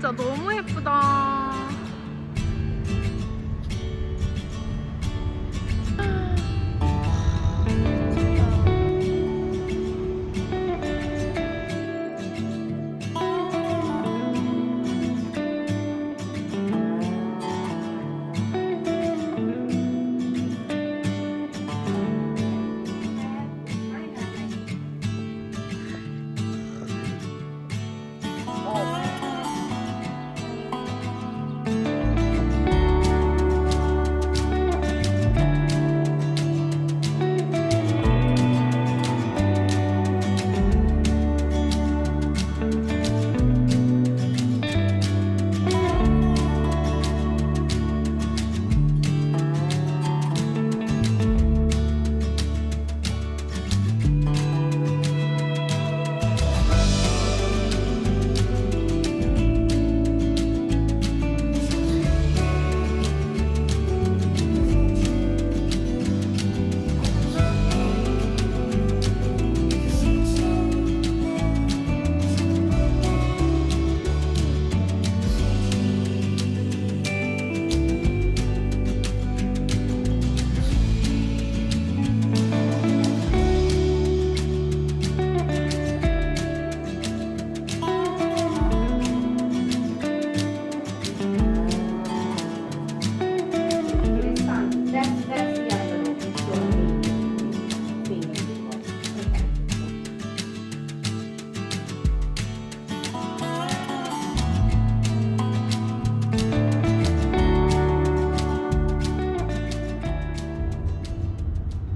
진짜 너무 예쁘다.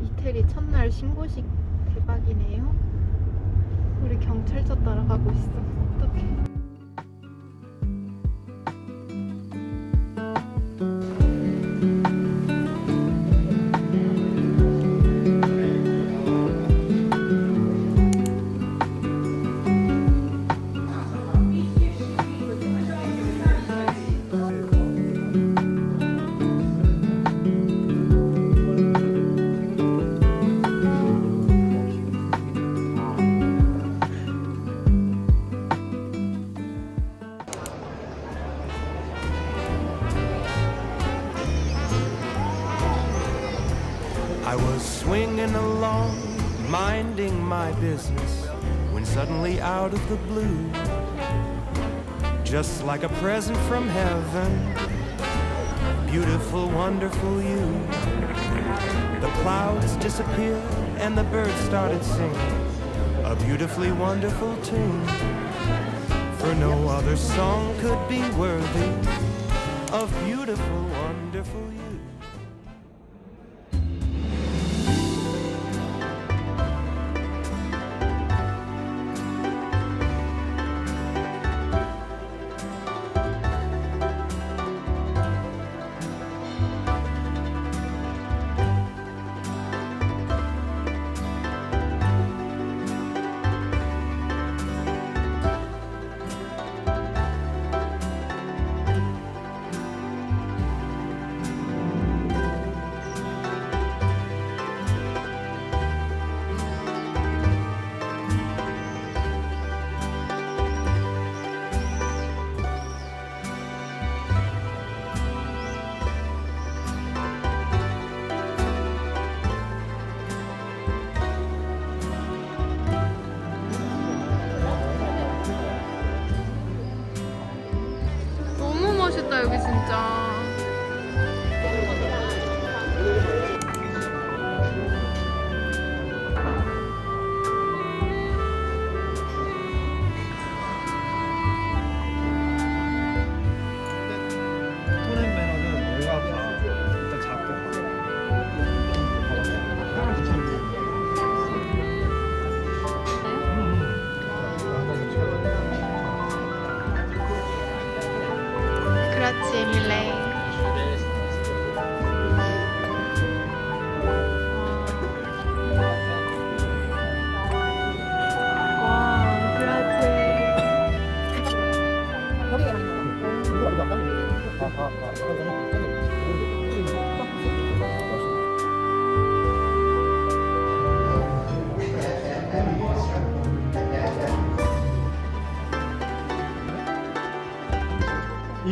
이태리 첫날 신고식 대박이네요. 우리 경찰서 따라가고 있어. 어떡해. I was swinging along, minding my business, when suddenly out of the blue, just like a present from heaven, beautiful, wonderful you. The clouds disappeared and the birds started singing a beautifully wonderful tune, for no other song could be worthy of beautiful, wonderful you. 멋있다 여기 진짜. 토렌 매너는 내가 다 일단 잡고 그렇지 에밀레.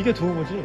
이게 두부지.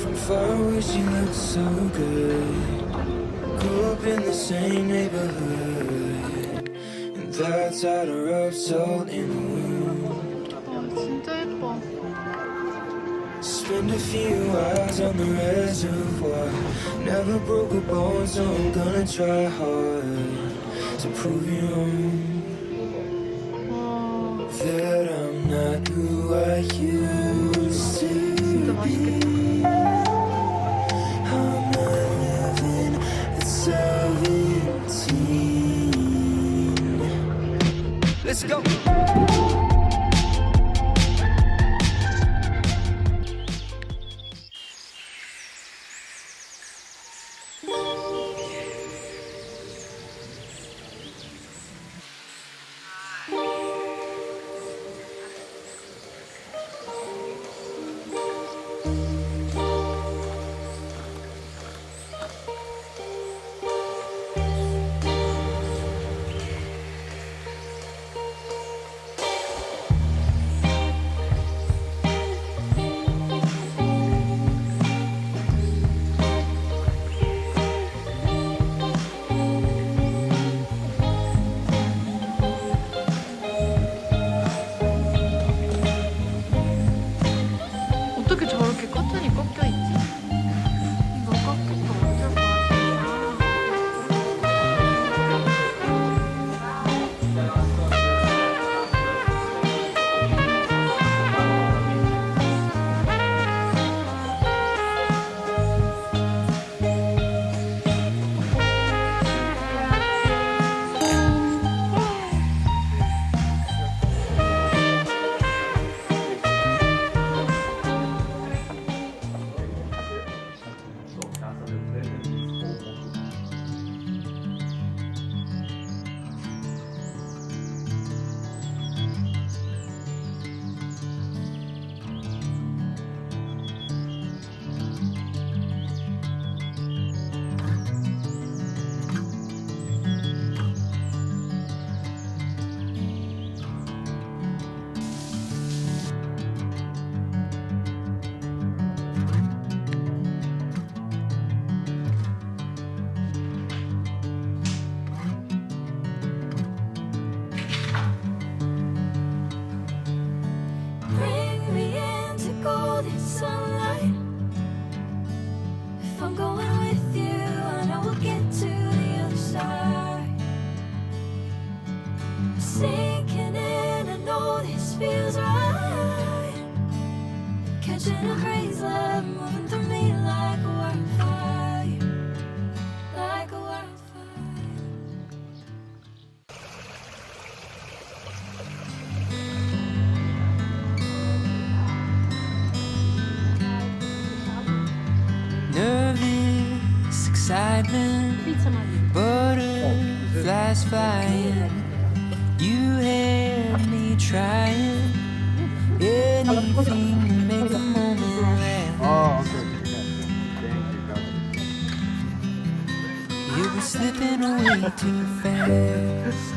From far away she looked so good. Grew up in the same neighborhood, and that's how to rub salt in the wound. 아, 진짜 예뻐. Spend a few hours on the reservoir. Never broke a bone, so I'm gonna try hard to prove you wrong. 와, That I'm not who I used to 진짜 맛있겠다. I'm not living at 17. Let's go. 어떻게 저렇게 커튼이 꺾여 있지? 이거 꺾인 거 어쩔 거야? Bring me into golden sunlight. If I'm going with you, I know we'll get to the other side. Sinking in, I know this feels right. Catching a breeze, love moving through me like a wildfire, like a wildfire. Nervous excitement, butterflies flying. You had me trying anything to make the moment last. 아, 오케이. You were slipping away too fast.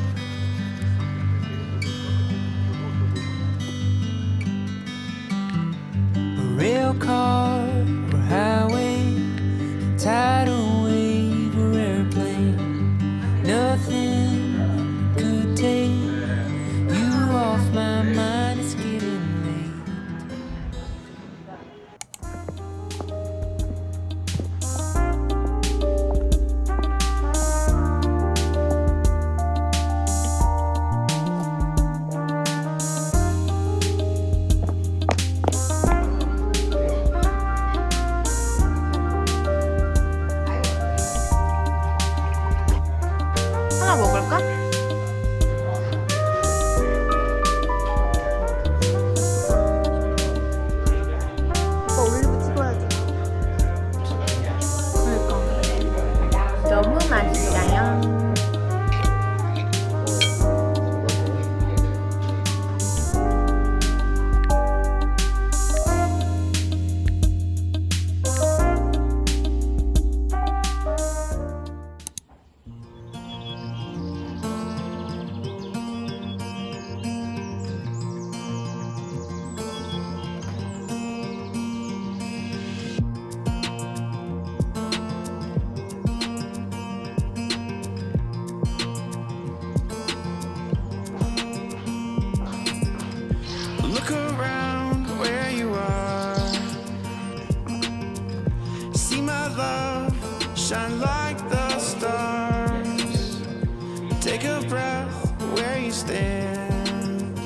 stand.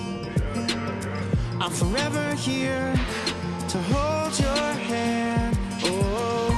I'm forever here to hold your hand. Oh,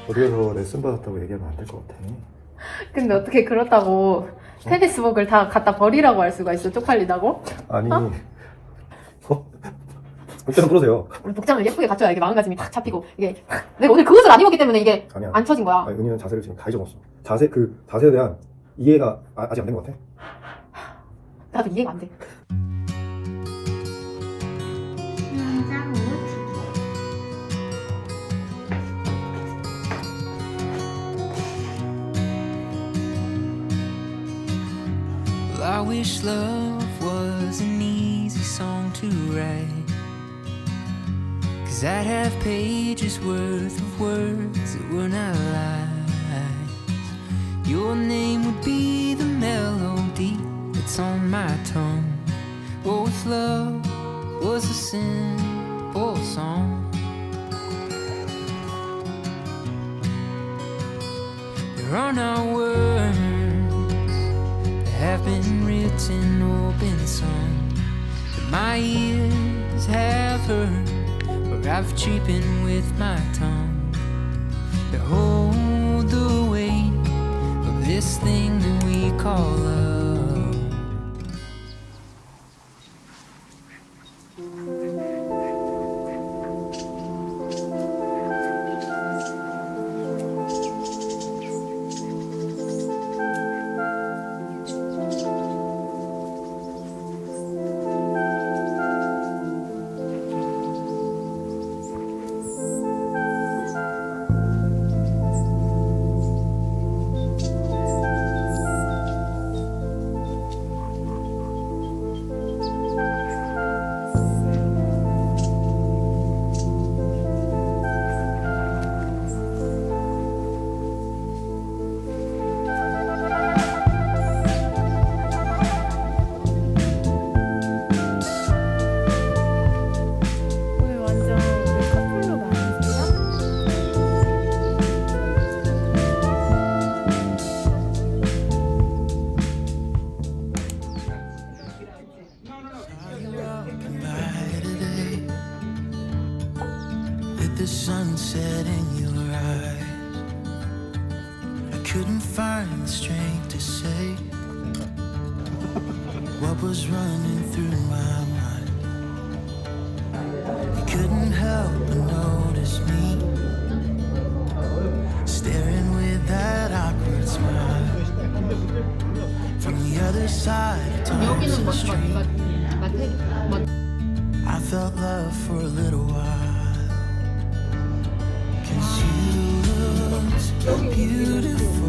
어디에서 레슨 받았다고 얘기하면 안 될 것 같아. 근데 어떻게 그렇다고 테니스복을 다 갖다 버리라고 할 수가 있어? 쪽팔리다고? 아니, 일단은 풀으세요. 우리 복장을 예쁘게 갖춰야 이게 마음가짐이 탁 잡히고 이게 내가 오늘 그 옷을 안 입었기 때문에 이게 아니야. 안 쳐진 거야. 아니, 은희는 자세를 지금 다 잊어먹었어. 자세에 대한 이해가 아직 안 된 것 같아. 나도 이해가 안 돼. I wish love was an easy song to write, 'cause I'd have pages worth of words that were not lies. Your name would be the melody that's on my tongue. Oh, if love was a simple song, there are no words have been written or been sung that my ears have heard, or I've cheapened with my tongue, that hold the weight of this thing that we call love. 오늘 완전 그 커플룩 아니세요? By today, with the sunset in your eyes, I couldn't find the strength to say what was running through my mind. You couldn't help but notice me staring with that awkward smile from the other side of Thompson Street. I felt love for a little while, 'cause you looked beautiful